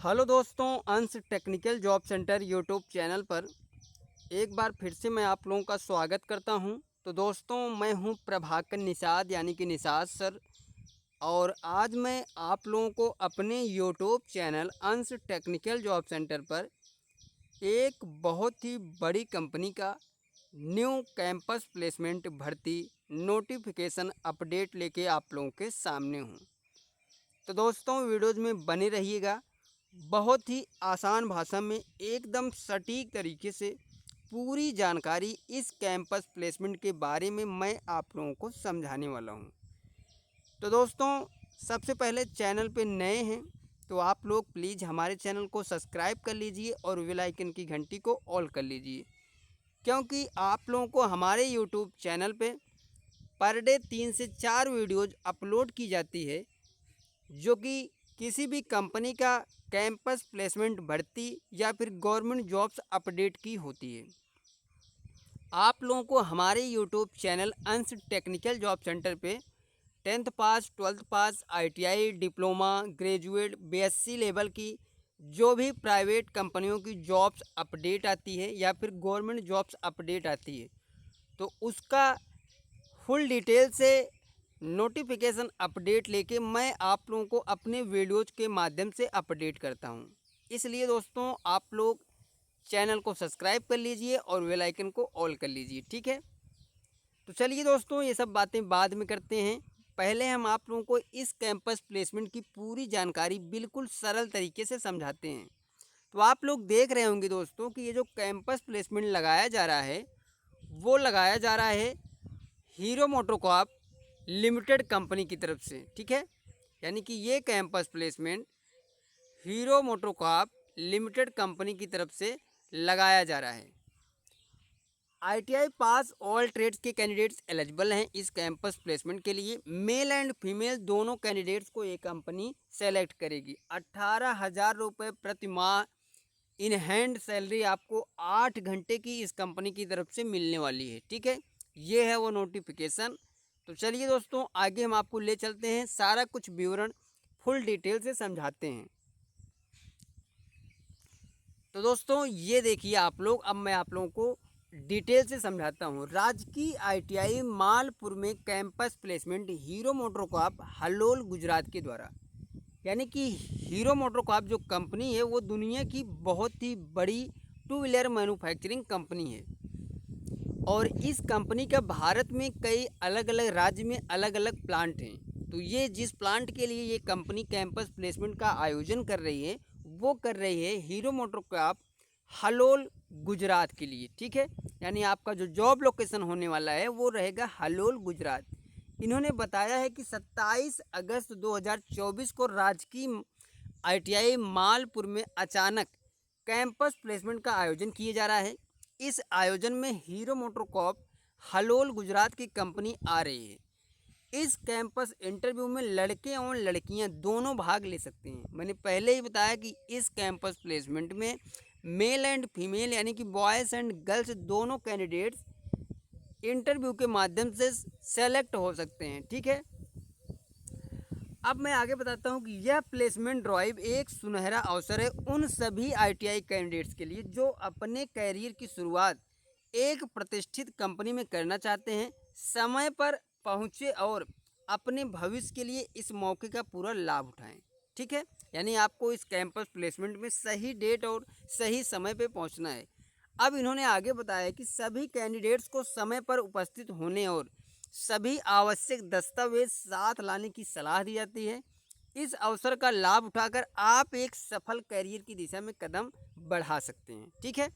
Hello दोस्तों, अंश technical job centre YouTube channel पर एक बार फिर से मैं आप लोगों का स्वागत करता हूं। तो दोस्तों, मैं हूं प्रभाकर निषाद यानी कि निषाद सर। और आज मैं आप लोगों को अपने यूट्यूब चैनल अंश टेक्निकल जॉब सेंटर पर एक बहुत ही बड़ी कंपनी का न्यू कैंपस प्लेसमेंट भर्ती नोटिफिकेशन अपडेट लेके आप लोगों के सामने हूं। तो दोस्तों, वीडियोज़ में बने रहिएगा। बहुत ही आसान भाषा में एकदम सटीक तरीके से पूरी जानकारी इस कैंपस प्लेसमेंट के बारे में मैं आप लोगों को समझाने वाला हूं। तो दोस्तों, सबसे पहले चैनल पे नए हैं तो आप लोग प्लीज़ हमारे चैनल को सब्सक्राइब कर लीजिए और बेल आइकन की घंटी को ऑल कर लीजिए, क्योंकि आप लोगों को हमारे यूट्यूब चैनल पे पर डे 3 से 4 वीडियोज़ अपलोड की जाती है, जो कि किसी भी कंपनी का कैंपस प्लेसमेंट भर्ती या फिर गवर्नमेंट जॉब्स अपडेट की होती है। आप लोगों को हमारे यूट्यूब चैनल अंश टेक्निकल जॉब सेंटर पे 10th पास, 12th पास, ITI, diploma, graduate, BSc level की जो भी प्राइवेट कंपनियों की जॉब्स अपडेट आती है या फिर गवर्नमेंट जॉब्स अपडेट आती है, तो उसका फुल डिटेल से नोटिफिकेशन अपडेट लेके मैं आप लोगों को अपने वीडियोज़ के माध्यम से अपडेट करता हूं। इसलिए दोस्तों, आप लोग चैनल को सब्सक्राइब कर लीजिए और बेल आइकन को ऑल कर लीजिए, ठीक है। तो चलिए दोस्तों, ये सब बातें बाद में करते हैं। पहले हम आप लोगों को इस कैंपस प्लेसमेंट की पूरी जानकारी बिल्कुल सरल तरीके से समझाते हैं। तो आप लोग देख रहे होंगे दोस्तों कि ये जो कैंपस प्लेसमेंट लगाया जा रहा है, वो लगाया जा रहा है हीरो मोटोकॉर्प लिमिटेड कंपनी की तरफ से, ठीक है। यानी कि ये campus placement hero MotoCorp limited company की तरफ से लगाया जा रहा है। ITI पास ऑल ट्रेड्स के कैंडिडेट्स एलिजिबल हैं इस कैंपस प्लेसमेंट के लिए। मेल एंड फीमेल दोनों कैंडिडेट्स को ये कंपनी सेलेक्ट करेगी। 18,000 रुपये प्रति माह इन हैंड सैलरी आपको 8 घंटे की इस कंपनी की तरफ से मिलने वाली है, ठीक है। ये है वो नोटिफिकेशन। तो चलिए दोस्तों, आगे हम आपको ले चलते हैं, सारा कुछ विवरण फुल डिटेल से समझाते हैं। तो दोस्तों, ये देखिए आप लोग, अब मैं आप लोगों को डिटेल से समझाता हूँ। राजकीय ITI मालपुर में campus placement hero MotoCorp Halol Gujarat के द्वारा, यानी कि हीरो मोटोकॉर्प जो कंपनी है वो दुनिया की बहुत ही बड़ी टू व्हीलर मैन्युफैक्चरिंग कंपनी है। और इस कंपनी का भारत में कई अलग अलग राज्य में अलग अलग प्लांट हैं। तो ये जिस प्लांट के लिए ये कंपनी कैंपस प्लेसमेंट का आयोजन कर रही है, वो कर रही है हीरो मोटोकॉर्प हलोल गुजरात के लिए, ठीक है। यानी आपका जो जॉब लोकेशन होने वाला है वो रहेगा हलोल गुजरात। इन्होंने बताया है कि 27 अगस्त 2024 को राजकीय ITI मालपुर में अचानक कैंपस प्लेसमेंट का आयोजन किया जा रहा है। इस आयोजन में हीरो मोटोकॉर्प हलोल गुजरात की कंपनी आ रही है। इस कैंपस इंटरव्यू में लड़के और लड़कियां दोनों भाग ले सकते हैं। मैंने पहले ही बताया कि इस कैंपस प्लेसमेंट में मेल एंड फीमेल यानी कि बॉयज़ एंड गर्ल्स दोनों कैंडिडेट्स इंटरव्यू के माध्यम से सेलेक्ट हो सकते हैं, ठीक है। अब मैं आगे बताता हूं कि यह प्लेसमेंट ड्राइव एक सुनहरा अवसर है उन सभी ITI कैंडिडेट्स के लिए जो अपने कैरियर की शुरुआत एक प्रतिष्ठित कंपनी में करना चाहते हैं। समय पर पहुंचे और अपने भविष्य के लिए इस मौके का पूरा लाभ उठाएं, ठीक है। यानी आपको इस कैंपस प्लेसमेंट में सही डेट और सही समय पर पहुंचना है। अब इन्होंने आगे बताया कि सभी कैंडिडेट्स को समय पर उपस्थित होने और सभी आवश्यक दस्तावेज साथ लाने की सलाह दी जाती है। इस अवसर का लाभ उठाकर आप एक सफल करियर की दिशा में कदम बढ़ा सकते हैं, ठीक है।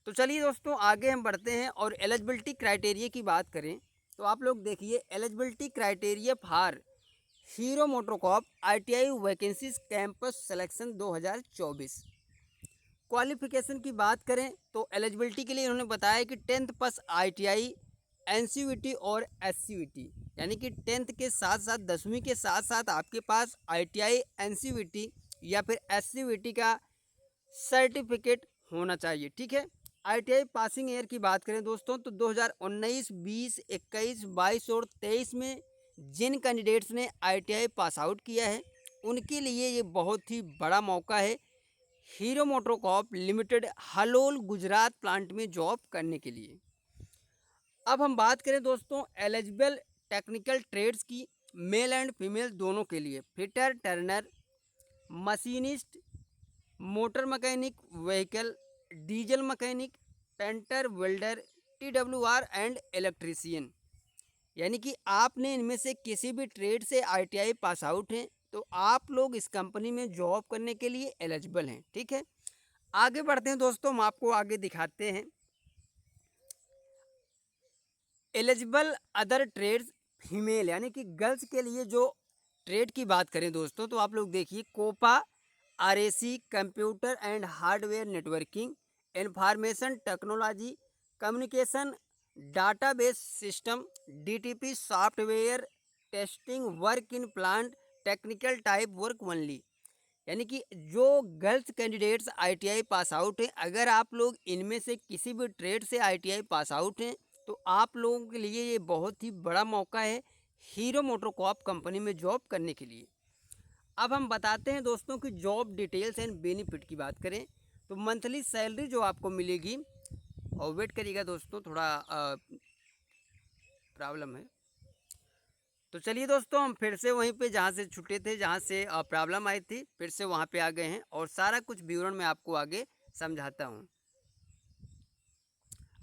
तो चलिए दोस्तों, आगे हम बढ़ते हैं और एलिजिबिलिटी क्राइटेरिया की बात करें तो आप लोग देखिए, eligibility criteria for hero MotoCorp ITI vacancies campus selection 2024। Qualification की बात करें तो एलिजिबिलिटी के लिए इन्होंने बताया कि 10th पास ITI NCVT और SCVT, यानी कि 10th के साथ साथ 10वीं के साथ साथ आपके पास ITI NCVT या फिर SCVT का सर्टिफिकेट होना चाहिए, ठीक है। ITI पासिंग ईयर की बात करें दोस्तों तो 2019, 20, 21, 22 और 23 में जिन कैंडिडेट्स ने ITI पास आउट किया है उनके लिए ये बहुत ही बड़ा मौका है hero MotoCorp limited Halol Gujarat plant में जॉब करने के लिए। अब हम बात करें दोस्तों एलिजिबल टेक्निकल ट्रेड्स की, मेल एंड फीमेल दोनों के लिए। Fitter, Turner, machinist, motor mechanic, vehicle, diesel mechanic, painter, welder, TWR and electrician. यानी कि आपने इनमें से किसी भी ट्रेड से ITI पास आउट हैं तो आप लोग इस कंपनी में जॉब करने के लिए एलिजिबल हैं। ठीक है, आगे बढ़ते हैं दोस्तों, हम आपको आगे दिखाते हैं एलिजिबल अदर ट्रेड्स फीमेल यानी कि गर्ल्स के लिए जो ट्रेड की बात करें दोस्तों तो आप लोग देखिए COPA, RAC, computer and hardware networking, information technology, communication, database system, DTP software testing, work in plant, technical type work only. यानी कि जो girls candidates ITI pass out हैं, अगर आप लोग इनमें से किसी भी ट्रेड से ITI पास आउट हैं तो आप लोगों के लिए ये बहुत ही बड़ा मौका है हीरो मोटोकॉर्प कंपनी में जॉब करने के लिए। अब हम बताते हैं दोस्तों कि जॉब डिटेल्स एंड बेनिफिट की बात करें तो मंथली सैलरी जो आपको मिलेगी, और वेट करिएगा दोस्तों थोड़ा प्रॉब्लम है। तो चलिए दोस्तों हम फिर से वहीं पे जहाँ से छूटे थे, जहाँ से प्रॉब्लम आई थी, फिर से वहाँ पे आ गए हैं और सारा कुछ विवरण मैं आपको आगे समझाता हूँ।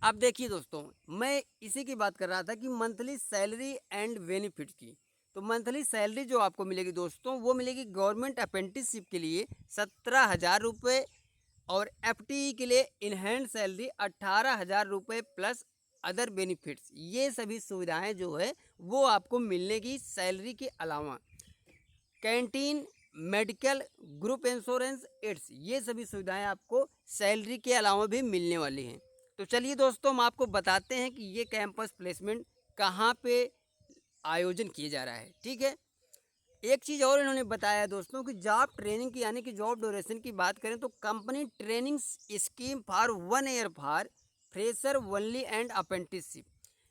अब देखिए दोस्तों, मैं इसी की बात कर रहा था कि मंथली सैलरी एंड बेनिफिट की। तो मंथली सैलरी जो आपको मिलेगी दोस्तों वो मिलेगी गवर्नमेंट अप्रेंटिसशिप के लिए 17,000 रुपये और FTE के लिए इन हैंड सैलरी 18,000 रुपये प्लस अदर बेनिफिट्स। ये सभी सुविधाएं जो है वो आपको मिलने की सैलरी के अलावा canteen, medical, group insurance, aids, ये सभी सुविधाएं आपको सैलरी के अलावा भी मिलने वाली हैं। तो चलिए दोस्तों हम आपको बताते हैं कि ये कैंपस प्लेसमेंट कहाँ पे आयोजन किया जा रहा है। ठीक है, एक चीज़ और इन्होंने बताया दोस्तों कि जॉब ट्रेनिंग की यानी कि जॉब ड्यूरेशन की बात करें तो company training scheme for 1 year for fresher only and apprenticeship.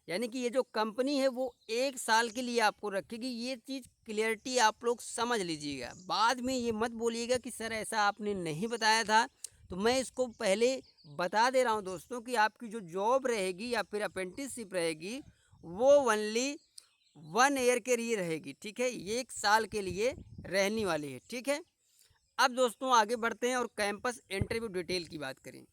यानी कि ये जो कंपनी है वो 1 साल के लिए आपको रखेगी। ये चीज़ क्लियरिटी आप लोग समझ लीजिएगा, बाद में ये मत बोलिएगा कि सर ऐसा आपने नहीं बताया था। तो मैं इसको पहले बता दे रहा हूँ दोस्तों कि आपकी जो जॉब रहेगी या फिर अप्रेंटिसशिप रहेगी वो ओनली 1 ईयर के लिए रहेगी। ठीक है, ये 1 साल के लिए रहने वाली है। ठीक है, अब दोस्तों आगे बढ़ते हैं और कैंपस इंटरव्यू डिटेल की बात करें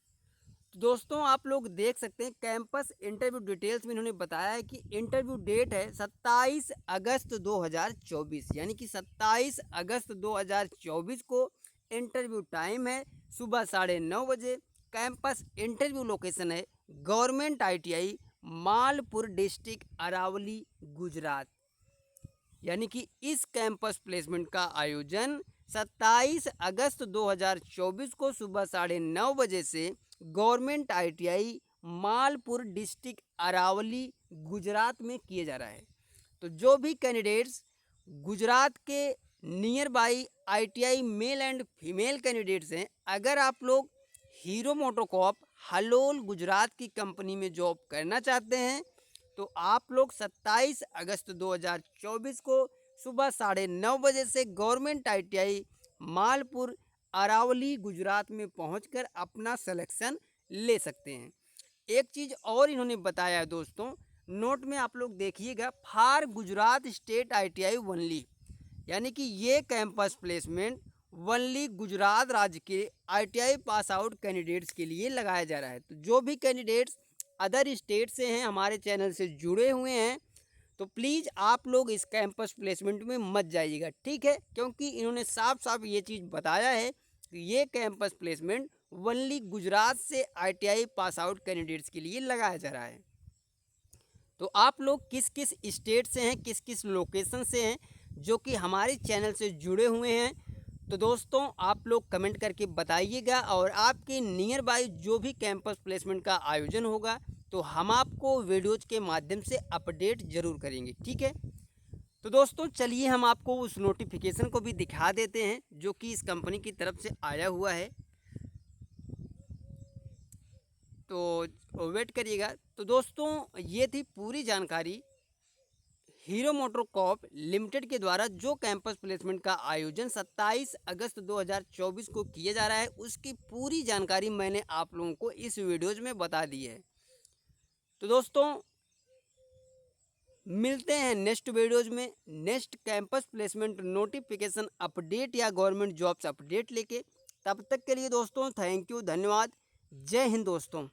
तो दोस्तों आप लोग देख सकते हैं कैंपस इंटरव्यू डिटेल्स में इन्होंने बताया है कि इंटरव्यू डेट है 27 अगस्त 2024। यानी कि 27 अगस्त 2024 को इंटरव्यू टाइम है सुबह 9:30 बजे। कैंपस इंटरव्यू लोकेशन है government ITI Malpur district Aravalli Gujarat. यानी कि इस कैंपस प्लेसमेंट का आयोजन 27 अगस्त 2024 को सुबह 9:30 बजे से government ITI Malpur district Aravalli Gujarat में किया जा रहा है। तो जो भी कैंडिडेट्स गुजरात के near by ITI male and female candidates हैं, अगर आप लोग हीरो मोटोकॉर्प हलोल गुजरात की कंपनी में जॉब करना चाहते हैं तो आप लोग 27 अगस्त 2024 को सुबह 9:30 बजे से गवर्नमेंट ITI मालपुर अरावली गुजरात में पहुंचकर अपना सिलेक्शन ले सकते हैं। एक चीज़ और इन्होंने बताया है दोस्तों, नोट में आप लोग देखिएगा, for Gujarat state ITI only. यानी कि ये कैंपस प्लेसमेंट ओनली गुजरात राज्य के ITI पास आउट कैंडिडेट्स के लिए लगाया जा रहा है। तो जो भी कैंडिडेट्स अदर स्टेट से हैं, हमारे चैनल से जुड़े हुए हैं, तो प्लीज़ आप लोग इस कैंपस प्लेसमेंट में मत जाइएगा। ठीक है, क्योंकि इन्होंने साफ साफ ये चीज़ बताया है कि ये कैंपस प्लेसमेंट ओनली गुजरात से ITI पास आउट कैंडिडेट्स के लिए लगाया जा रहा है। तो आप लोग किस किस स्टेट से हैं, किस किस लोकेशन से हैं जो कि हमारे चैनल से जुड़े हुए हैं, तो दोस्तों आप लोग कमेंट करके बताइएगा। और आपके नियर बाई जो भी कैंपस प्लेसमेंट का आयोजन होगा तो हम आपको वीडियोज के माध्यम से अपडेट ज़रूर करेंगे। ठीक है, तो दोस्तों चलिए हम आपको उस नोटिफिकेशन को भी दिखा देते हैं जो कि इस कंपनी की तरफ से आया हुआ है। तो वेट करिएगा। तो दोस्तों ये थी पूरी जानकारी हीरो मोटोकॉर्प लिमिटेड के द्वारा जो कैंपस प्लेसमेंट का आयोजन 27 अगस्त 2024 को किया जा रहा है, उसकी पूरी जानकारी मैंने आप लोगों को इस वीडियोज में बता दी है। तो दोस्तों मिलते हैं नेक्स्ट वीडियोज में next campus placement notification update या गवर्नमेंट जॉब्स अपडेट लेके। तब तक के लिए दोस्तों थैंक यू, धन्यवाद, जय हिंद दोस्तों।